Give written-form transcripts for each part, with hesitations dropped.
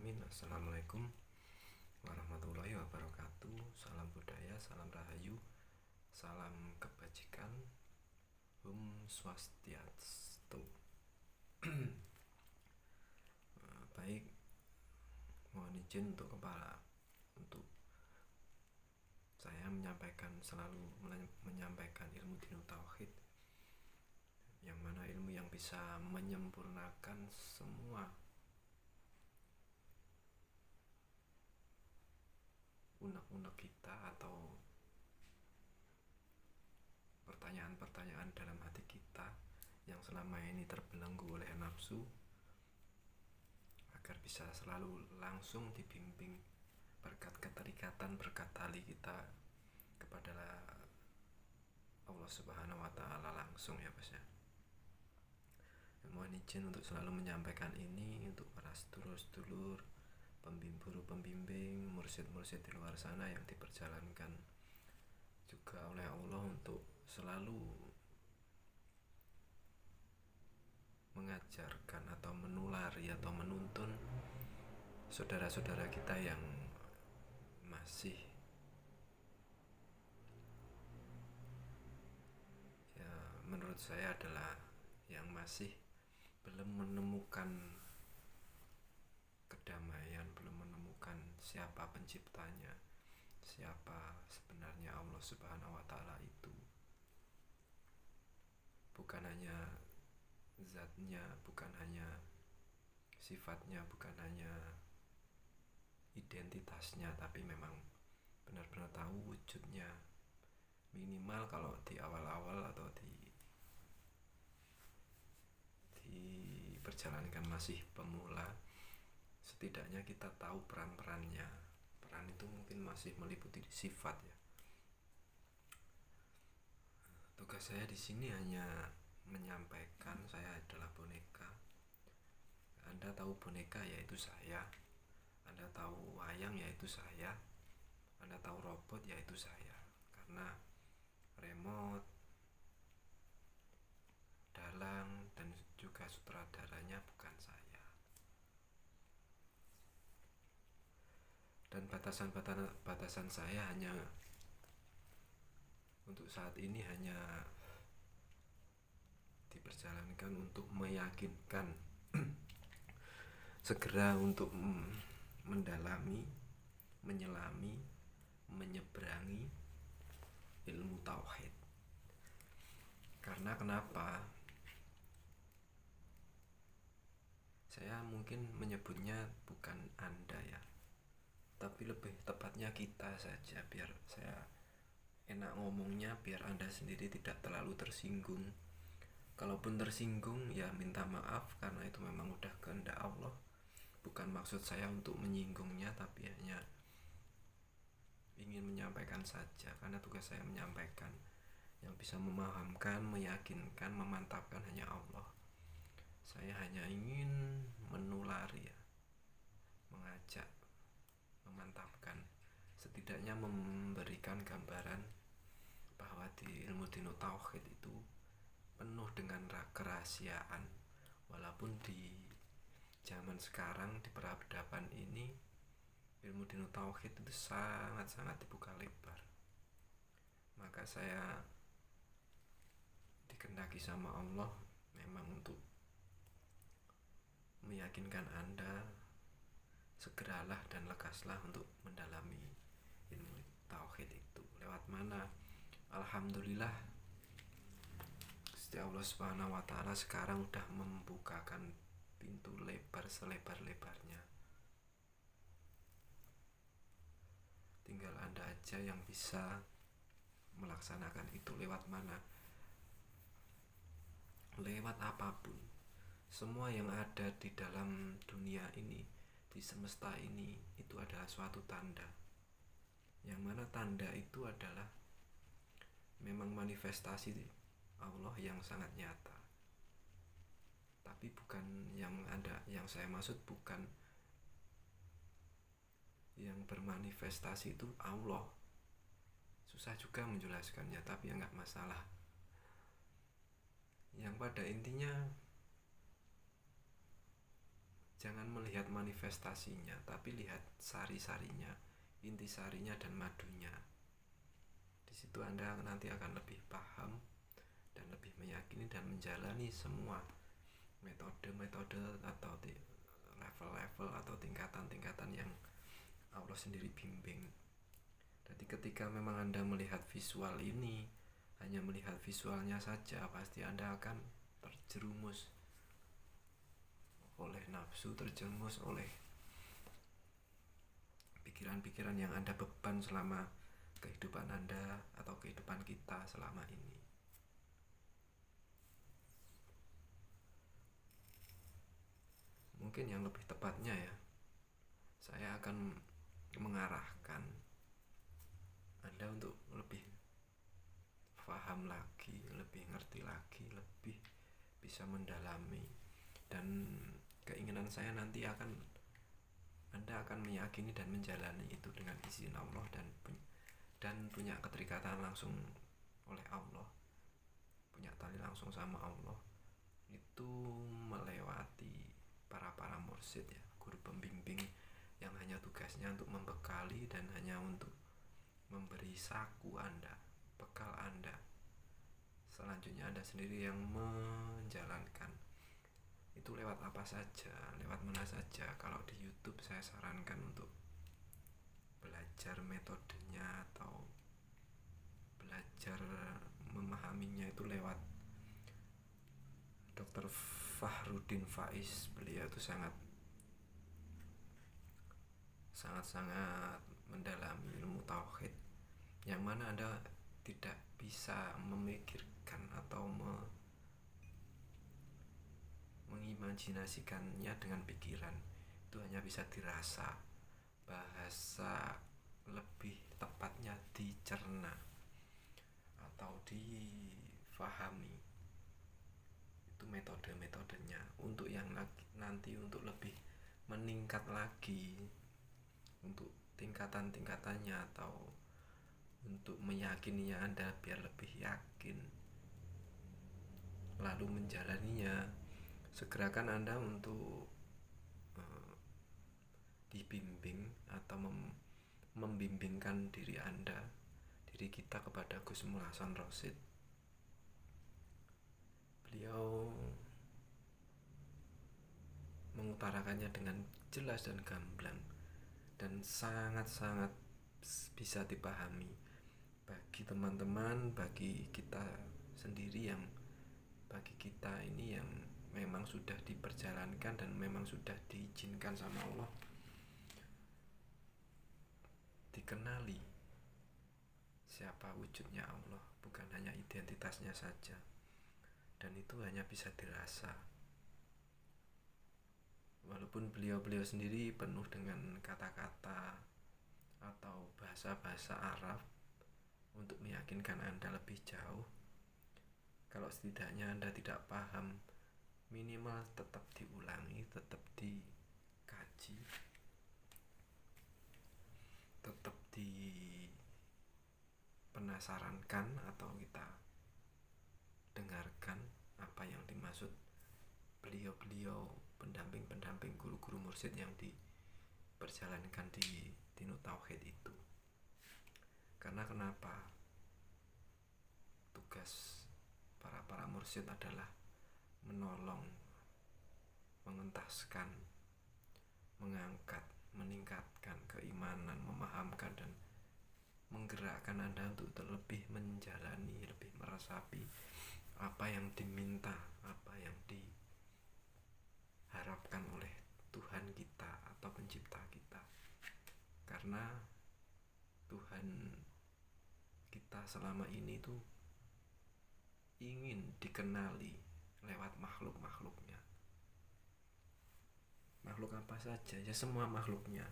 Alamin. Assalamualaikum warahmatullahi wabarakatuh. Salam budaya, salam rahayu, salam kebajikan, Swastiastu. Baik, mohon izin untuk saya selalu menyampaikan ilmu dinu tauhid, yang mana ilmu yang bisa menyempurnakan semua unek-unek kita atau pertanyaan-pertanyaan dalam hati kita yang selama ini terbelenggu oleh nafsu, agar bisa selalu langsung dibimbing berkat keterikatan, berkat tali kita kepada Allah Subhanahu wa Ta'ala langsung, ya Mas ya. Mohon izin untuk selalu menyampaikan ini untuk para sedulur-sedulur, pembimbing, mursyid-mursyid di luar sana yang diperjalankan juga oleh Allah untuk selalu mengajarkan atau menulari atau menuntun saudara-saudara kita yang masih menurut saya adalah yang masih belum menemukan kedamaian, belum menemukan siapa penciptanya, siapa sebenarnya Allah Subhanahu wa Ta'ala itu. Bukan hanya zatnya, bukan hanya sifatnya, bukan hanya identitasnya, tapi memang benar-benar tahu wujudnya. Minimal kalau di awal-awal atau diperjalankan masih pemula, setidaknya kita tahu peran-perannya. Peran itu mungkin masih meliputi sifat, ya. Tugas saya di sini hanya menyampaikan saya adalah boneka. Anda tahu boneka, yaitu saya. Anda tahu wayang, yaitu saya. Anda tahu robot, yaitu saya. Karena remote, dalang, dan juga sutradaranya bukan saya. Dan batasan saya hanya untuk saat ini hanya diperjalankan untuk meyakinkan segera untuk mendalami, menyelami, menyeberangi ilmu tauhid. Karena kenapa? Saya mungkin menyebutnya bukan Anda, ya, tapi lebih tepatnya kita saja, biar saya enak ngomongnya, biar Anda sendiri tidak terlalu tersinggung. Kalaupun tersinggung, ya minta maaf, karena itu memang udah kehendak Allah. Bukan maksud saya untuk menyinggungnya, tapi hanya ingin menyampaikan saja, karena tugas saya menyampaikan. Yang bisa memahamkan, meyakinkan, memantapkan hanya Allah. Saya hanya ingin menulari, ya, mengajak, memantapkan, setidaknya memberikan gambaran bahwa di ilmu dinu tauhid itu penuh dengan kerahasiaan. Walaupun di zaman sekarang, di peradaban ini, ilmu dinu tauhid itu sangat-sangat dibuka lebar. Maka saya dikehendaki sama Allah memang untuk meyakinkan Anda, segeralah dan lekaslah untuk mendalami ilmu tauhid itu. Lewat mana? Alhamdulillah, Gusti Allah Subhanahu wa Ta'ala sekarang udah membukakan pintu lebar selebar-lebarnya. Tinggal Anda aja yang bisa melaksanakan itu. Lewat mana? Lewat apapun. Semua yang ada di dalam dunia ini, di semesta ini, itu adalah suatu tanda. Yang mana tanda itu adalah memang manifestasi Allah yang sangat nyata. Tapi bukan yang saya maksud bukan yang bermanifestasi itu Allah. Susah juga menjelaskannya, tapi ya nggak masalah. Yang pada intinya Jangan melihat manifestasinya, tapi lihat sari-sarinya, intisarinya dan madunya. Di situ Anda nanti akan lebih paham dan lebih meyakini dan menjalani semua metode-metode atau level-level atau tingkatan-tingkatan yang Allah sendiri bimbing. Jadi ketika memang Anda melihat visual ini, hanya melihat visualnya saja, pasti Anda akan terjerumus oleh nafsu, terjerumus oleh pikiran-pikiran yang Anda beban selama kehidupan Anda atau kehidupan kita selama ini. Mungkin yang lebih tepatnya ya, saya akan mengarahkan Anda untuk lebih paham lagi, lebih ngerti lagi, lebih bisa mendalami, dan keinginan saya nanti Anda akan meyakini dan menjalani itu dengan izin Allah dan punya keterikatan langsung oleh Allah, punya tali langsung sama Allah, itu melewati para mursyid ya, guru pembimbing yang hanya tugasnya untuk membekali dan hanya untuk memberi saku Anda, bekal Anda. Selanjutnya Anda sendiri yang menjalankan. Itu lewat apa saja, lewat mana saja. Kalau di YouTube saya sarankan untuk belajar metodenya atau belajar memahaminya itu lewat Dr. Fahrudin Faiz. Beliau itu sangat mendalami ilmu tauhid, yang mana Anda tidak bisa memikirkan atau mengimajinasikannya dengan pikiran. Itu hanya bisa dirasa, bahasa lebih tepatnya dicerna atau difahami. Itu metode-metodenya. Untuk yang nanti untuk lebih meningkat lagi, untuk tingkatan-tingkatannya atau untuk meyakininya Anda biar lebih yakin lalu menjalaninya, segerakan Anda untuk dibimbing atau membimbingkan diri Anda, diri kita kepada Gus Mul Hasan Rosyid. Beliau mengutarakannya dengan jelas dan gamblang dan sangat-sangat bisa dipahami bagi teman-teman, bagi kita sendiri, bagi kita ini yang memang sudah diperjalankan dan memang sudah diizinkan sama Allah, dikenali siapa wujudnya Allah, bukan hanya identitasnya saja, dan itu hanya bisa dirasa. Walaupun beliau sendiri penuh dengan kata-kata atau bahasa-bahasa Arab untuk meyakinkan Anda lebih jauh, kalau setidaknya Anda tidak paham, minimal tetap diulangi, tetap dikaji, tetap dipenasarankan atau kita dengarkan apa yang dimaksud beliau pendamping guru-guru mursyid yang diperjalankan di Dinu Tauhid itu. Karena kenapa? Tugas para mursyid adalah menolong, mengentaskan, mengangkat, meningkatkan keimanan, memahamkan dan menggerakkan Anda untuk terlebih menjalani, lebih meresapi apa yang diminta, apa yang diharapkan oleh Tuhan kita atau pencipta kita. Karena Tuhan kita selama ini tuh ingin dikenali lewat makhluk-makhluknya. Makhluk apa saja? Ya semua makhluknya,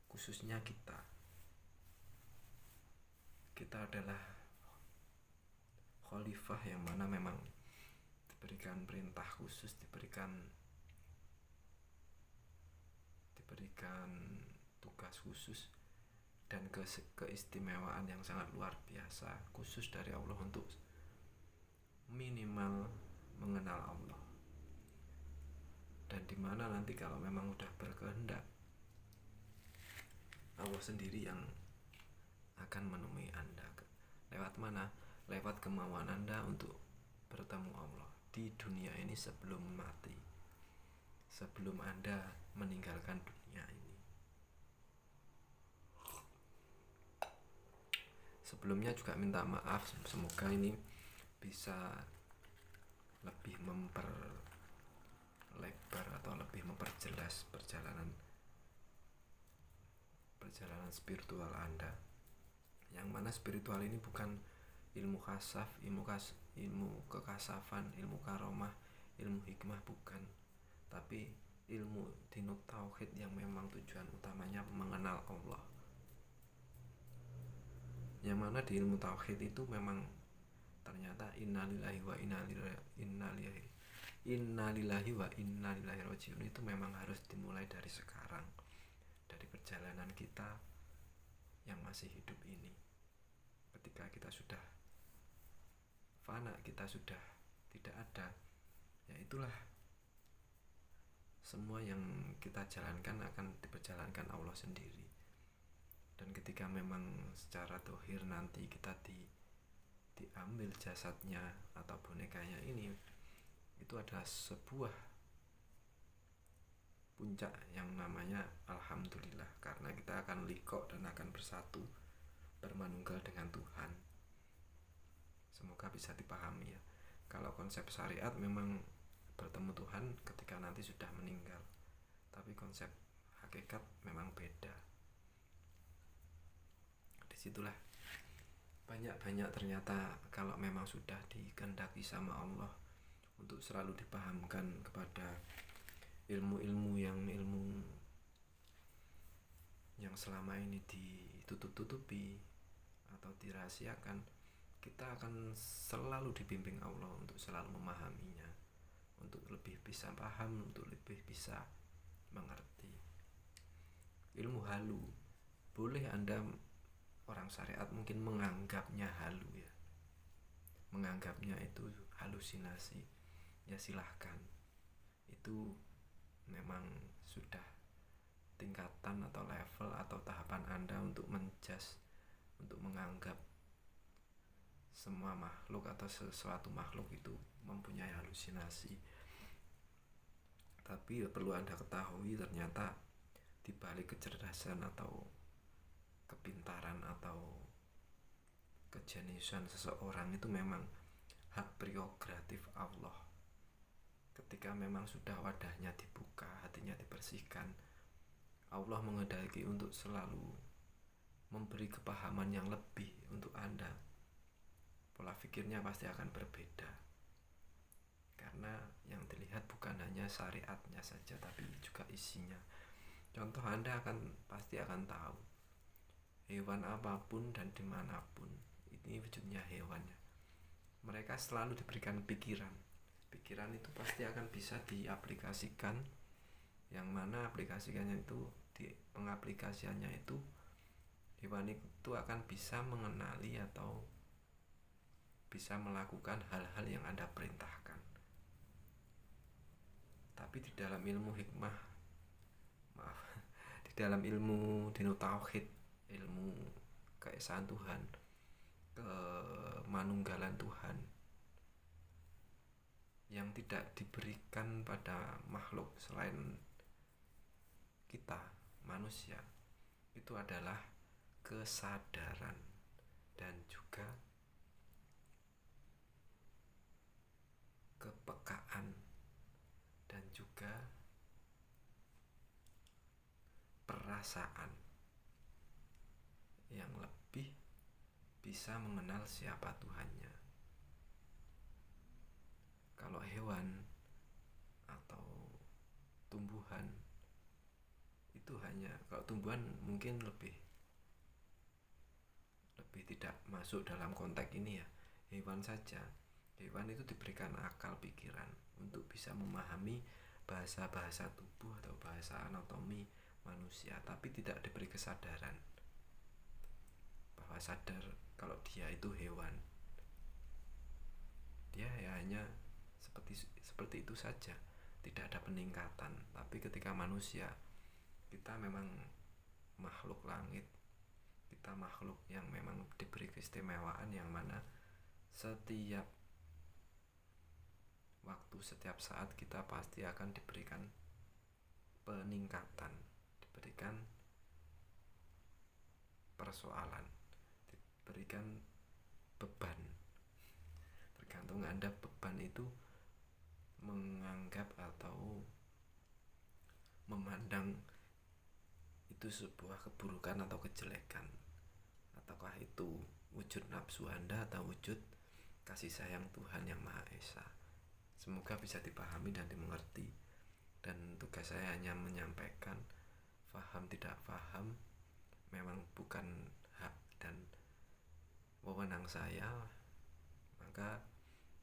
khususnya kita. Kita adalah khalifah yang mana memang diberikan perintah khusus, diberikan tugas khusus dan keistimewaan yang sangat luar biasa, khusus dari Allah untuk minimal mengenal Allah. Dan dimana nanti kalau memang udah berkehendak, Allah sendiri yang akan menemui Anda. Lewat mana? Lewat kemauan Anda untuk bertemu Allah di dunia ini sebelum mati, sebelum Anda meninggalkan dunia ini. Sebelumnya juga minta maaf, semoga ini bisa lebih memperlebar atau lebih memperjelas perjalanan spiritual Anda. Yang mana spiritual ini bukan ilmu kasaf, ilmu kekasafan, ilmu karomah, ilmu hikmah, bukan. Tapi ilmu dinut tauhid yang memang tujuan utamanya mengenal Allah. Yang mana di ilmu tauhid itu memang ternyata innalillahi wa innalillahi rajiun itu memang harus dimulai dari sekarang, dari perjalanan kita yang masih hidup ini. Ketika kita sudah fana, kita sudah tidak ada, ya itulah semua yang kita jalankan akan diperjalankan Allah sendiri. Dan ketika memang secara dohir nanti kita diambil jasadnya atau bonekanya ini, itu ada sebuah puncak yang namanya alhamdulillah, karena kita akan liqo dan akan bersatu, bermanunggal dengan Tuhan. Semoga bisa dipahami ya. Kalau konsep syariat memang bertemu Tuhan ketika nanti sudah meninggal, tapi konsep hakikat memang beda. Disitulah banyak ternyata kalau memang sudah dikehendaki sama Allah untuk selalu dipahamkan kepada ilmu yang selama ini ditutup-tutupi atau dirahasiakan, kita akan selalu dibimbing Allah untuk selalu memahaminya, untuk lebih bisa paham, untuk lebih bisa mengerti. Ilmu halu, boleh Anda orang syariat mungkin menganggapnya halu ya, menganggapnya itu halusinasi, ya silahkan. Itu memang sudah tingkatan atau level atau tahapan Anda untuk menjudge, untuk menganggap semua makhluk atau sesuatu makhluk itu mempunyai halusinasi. Tapi perlu Anda ketahui, ternyata di balik kecerdasan atau kepintaran atau kejeniusan seseorang itu memang hak prerogatif Allah. Ketika memang sudah wadahnya dibuka, hatinya dibersihkan, Allah menghendaki untuk selalu memberi kepahaman yang lebih untuk Anda. Pola pikirnya pasti akan berbeda, karena yang dilihat bukan hanya syariatnya saja, tapi juga isinya. Contoh, Anda pasti akan tahu hewan apapun dan dimanapun, ini wujudnya hewannya, mereka selalu diberikan pikiran itu pasti akan bisa diaplikasikan, yang mana aplikasikannya itu, di pengaplikasiannya itu hewan itu akan bisa mengenali atau bisa melakukan hal-hal yang Anda perintahkan. Tapi di dalam ilmu hikmah, di dalam ilmu dinut tauhid, ilmu keesaan Tuhan, kemanunggalan Tuhan yang tidak diberikan pada makhluk selain kita manusia, itu adalah kesadaran dan juga kepekaan dan juga perasaan yang lebih bisa mengenal siapa Tuhannya. Kalau hewan atau tumbuhan itu hanya, kalau tumbuhan mungkin lebih tidak masuk dalam konteks ini ya. Hewan saja, hewan itu diberikan akal pikiran untuk bisa memahami bahasa-bahasa tubuh atau bahasa anatomi manusia, tapi tidak diberi kesadaran bahwa sadar kalau dia itu hewan. Dia ya hanya seperti itu saja, tidak ada peningkatan. Tapi ketika manusia, kita memang makhluk langit, kita makhluk yang memang diberi keistimewaan, yang mana setiap waktu, setiap saat kita pasti akan diberikan peningkatan, diberikan persoalan, diberikan beban. Tergantung Anda beban itu menganggap atau memandang itu sebuah keburukan atau kejelekan, ataukah itu wujud nafsu Anda atau wujud kasih sayang Tuhan Yang Maha Esa. Semoga bisa dipahami dan dimengerti, dan tugas saya hanya menyampaikan. Paham tidak paham memang bukan hak dan wewenang saya. Maka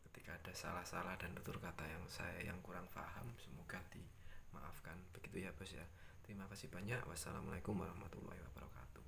ketika ada salah-salah dan tutur kata yang saya yang kurang paham, semoga dimaafkan. Begitu ya bos ya. Terima kasih banyak. Wassalamualaikum warahmatullahi wabarakatuh.